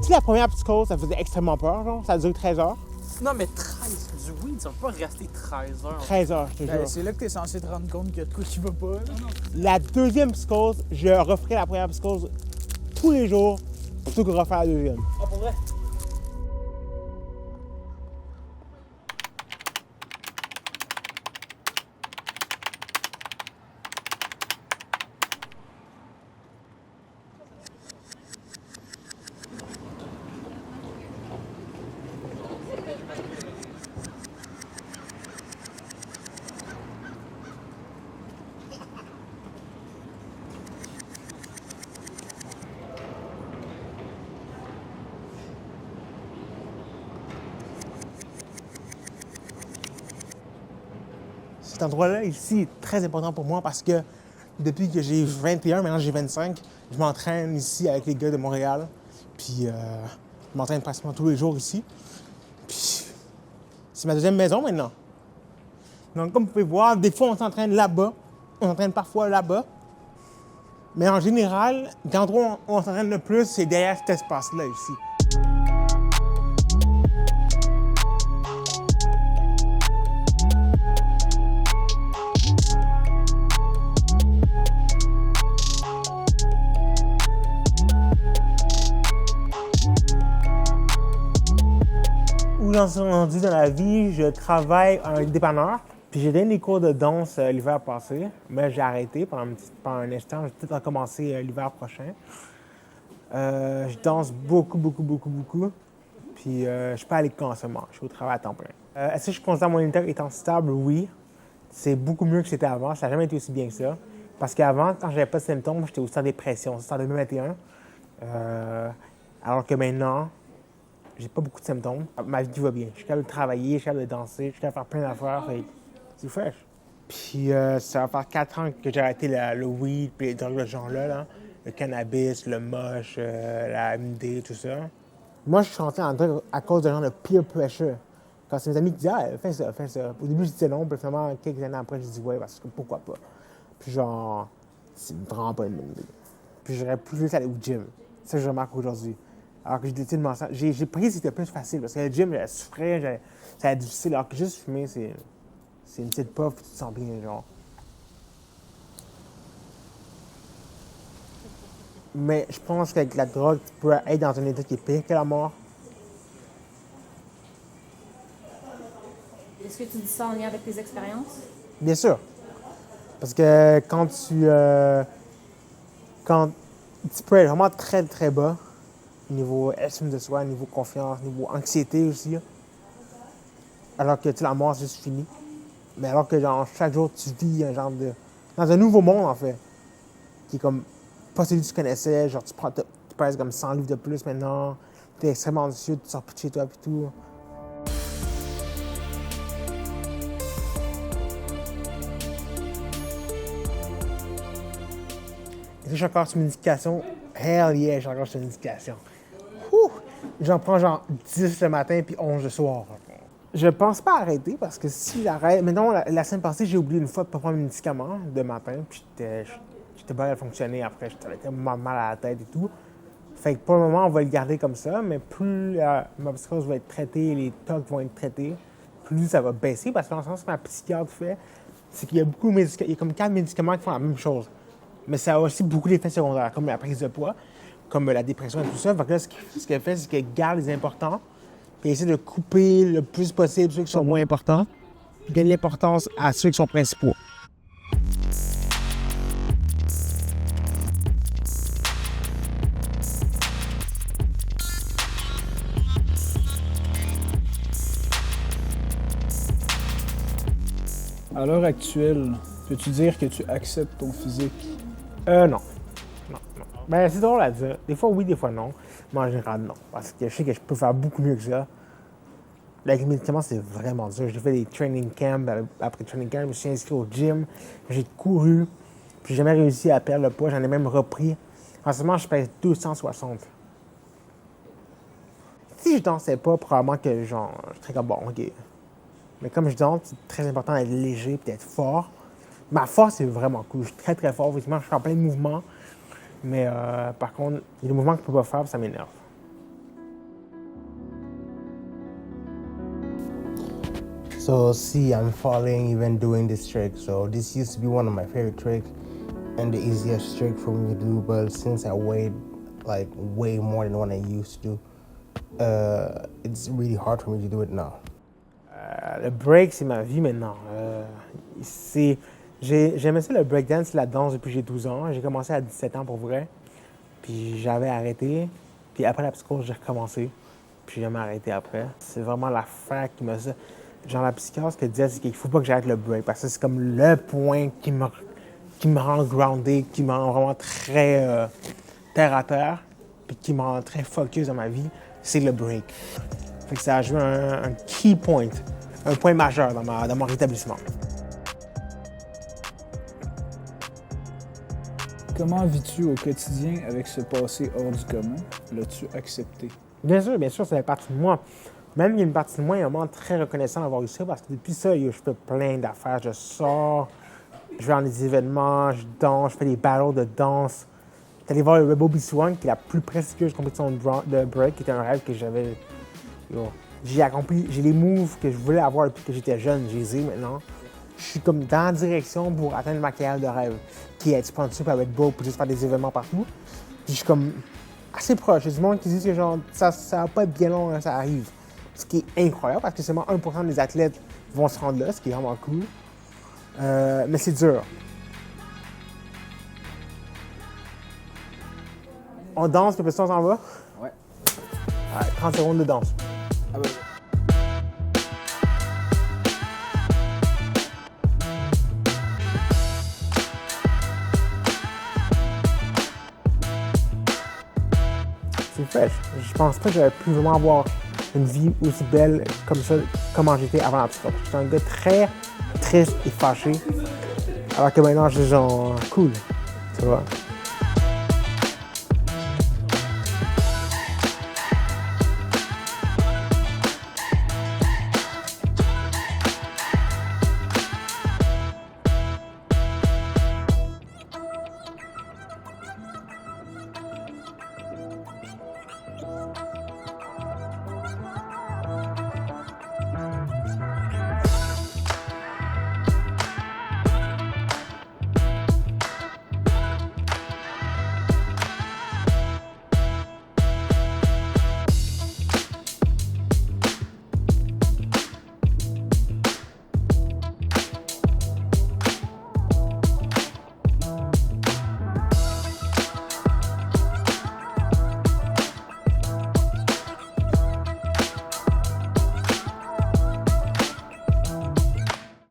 Tu sais, la première psychose, ça faisait extrêmement peur, genre. Ça a duré 13 heures. Non, mais 13, du weed, ça peut pas rester 13 heures. 13 heures, je te jure. C'est là que t'es censé te rendre compte qu'il y a de quoi qui va pas. Là. La deuxième psychose, je referai la première psychose tous les jours plutôt que refaire la deuxième. Ah, pour vrai? Cet endroit-là, ici, est très important pour moi parce que depuis que j'ai 21, maintenant j'ai 25, je m'entraîne ici avec les gars de Montréal. Puis je m'entraîne pratiquement tous les jours ici. Puis c'est ma deuxième maison maintenant. Donc comme vous pouvez voir, des fois on s'entraîne là-bas, on s'entraîne parfois là-bas. Mais en général, l'endroit où on s'entraîne le plus, c'est derrière cet espace-là ici. Où j'en suis rendu dans la vie, je travaille à un dépanneur. Puis j'ai donné des cours de danse l'hiver passé, mais j'ai arrêté pendant un instant. Je vais peut-être recommencer l'hiver prochain. Je danse beaucoup. Puis je suis pas à l'école en ce moment. Je suis au travail à temps plein. Est-ce que je considère mon état étant stable? Oui. C'est beaucoup mieux que c'était avant. Ça n'a jamais été aussi bien que ça. Parce qu'avant, quand j'avais pas de symptômes, j'étais aussi en dépression. C'était en 2021. Alors que maintenant, j'ai pas beaucoup de symptômes. Ma vie va bien. Je suis capable de travailler, je suis capable de danser, je suis capable de faire plein d'affaires. C'est fresh. Puis ça va faire 4 ans que j'ai arrêté le weed et les drogues de ce genre-là. Là. Le cannabis, le moche, la MD, tout ça. Moi, je suis rentré en drogue à cause d'un genre de peer pressure. Quand c'est mes amis qui disent « Ah, fais ça, fais ça ». Au début, je disais non, puis finalement, quelques années après, je dis « Ouais, parce que pourquoi pas ». Puis genre, c'est vraiment pas une bonne idée. Puis j'aurais plus juste aller au gym. C'est ça que je remarque aujourd'hui. Alors que j'ai décidé de m'en sortir. J'ai pris, c'était plus facile, parce que le gym, j'allais souffrir, c'était difficile. Alors que juste fumer, c'est une petite puff, tu te sens bien, genre. Mais je pense qu'avec la drogue, tu peux être dans un état qui est pire que la mort. Est-ce que tu dis ça en lien avec tes expériences? Bien sûr. Parce que quand tu peux être vraiment très, très bas, niveau estime de soi, niveau confiance, niveau anxiété aussi, alors que la mort, c'est juste fini. Mais alors que genre, chaque jour, tu vis dans un nouveau monde, en fait, qui est comme pas celui que tu connaissais. Genre, tu pèses comme 100 livres de plus maintenant, tu es extrêmement anxieux, tu sors plus de chez toi et tout. Est-ce que je suis encore sur une médication? Hell yeah, je suis encore sur une médication. J'en prends genre 10 le matin puis 11 le soir. Je pense pas arrêter parce que si j'arrête... Maintenant, la semaine passée, j'ai oublié une fois de pas prendre mes médicaments de matin puis j'étais pas à fonctionner après. J'avais tellement mal à la tête et tout. Fait que pour le moment, on va le garder comme ça, mais plus ma psychose va être traitée, les TOC vont être traités, plus ça va baisser parce que dans le sens que ma psychiatre fait, c'est qu'il y a beaucoup de médicaments, il y a comme 4 médicaments qui font la même chose. Mais ça a aussi beaucoup d'effets secondaires, comme la prise de poids, comme la dépression et tout ça. Fait que là, ce qu'elle fait, c'est qu'elle garde les importants, puis elle essaie de couper le plus possible ceux qui sont moins importants, puis donne l'importance à ceux qui sont principaux. À l'heure actuelle, peux-tu dire que tu acceptes ton physique? Non. Ben, c'est drôle à dire. Des fois, oui, des fois, non. Mais en général, non. Parce que je sais que je peux faire beaucoup mieux que ça. Avec les médicaments, c'est vraiment dur. J'ai fait des training camps. Après training camp, je me suis inscrit au gym. J'ai couru. Puis j'ai jamais réussi à perdre le poids. J'en ai même repris. En ce moment, je pèse 260. Si je dansais pas, probablement que genre, je serais comme bon, OK. Mais comme je danse, c'est très important d'être léger et d'être fort. Ma force, c'est vraiment cool. Je suis très, très fort. Effectivement, je fais plein de mouvements. Mais par contre, il y a des mouvements que je peux pas faire, ça m'énerve. So see, I'm falling even doing this trick. So this used to be one of my favorite tricks and the easiest trick for me to do. But since I weighed like way more than what I used to do, it's really hard for me to do it now. Le break, c'est ma vie maintenant. J'aimais ça le breakdance, la danse depuis que j'ai 12 ans. J'ai commencé à 17 ans pour vrai. Puis j'avais arrêté. Puis après la psychose, j'ai recommencé. Puis j'ai jamais arrêté après. C'est vraiment l'affaire qui m'a dit. Genre la psychose, ce qu'elle disait, c'est qu'il faut pas que j'arrête le break. Parce que c'est comme le point qui me rend grounded, qui me rend vraiment très terre à terre. Puis qui me rend très focus dans ma vie. C'est le break. Fait que ça a joué un key point. Un point majeur dans mon rétablissement. Comment vis-tu au quotidien avec ce passé hors du commun? L'as-tu accepté? Bien sûr, ça fait partie de moi. Même il y a une partie de moi, il y a un moment très reconnaissant d'avoir eu ça parce que depuis ça, je fais plein d'affaires. Je sors, je vais dans des événements, je danse, je fais des battles de danse. J'étais allé voir le Rebel B1, qui est la plus prestigieuse compétition de break, qui était un rêve que j'avais. J'ai accompli, j'ai les moves que je voulais avoir depuis que j'étais jeune, je les ai maintenant. Je suis comme dans la direction pour atteindre ma carrière de rêve, qui est être sponsor par Red Bull pour juste faire des événements partout. Puis je suis comme assez proche. Il y a du monde qui dit que genre, ça va pas être bien long, hein, ça arrive. Ce qui est incroyable parce que seulement 1% des athlètes vont se rendre là, ce qui est vraiment cool. Mais c'est dur. On danse, puis ça, on s'en va? Ouais. Ouais, 30 secondes de danse. Ah ben, C'est fait. Je pense pas que j'aurais pu vraiment avoir une vie aussi belle comme ça, comment j'étais avant la psychose. J'étais un gars très triste et fâché. Alors que maintenant, je suis genre cool. Tu vois?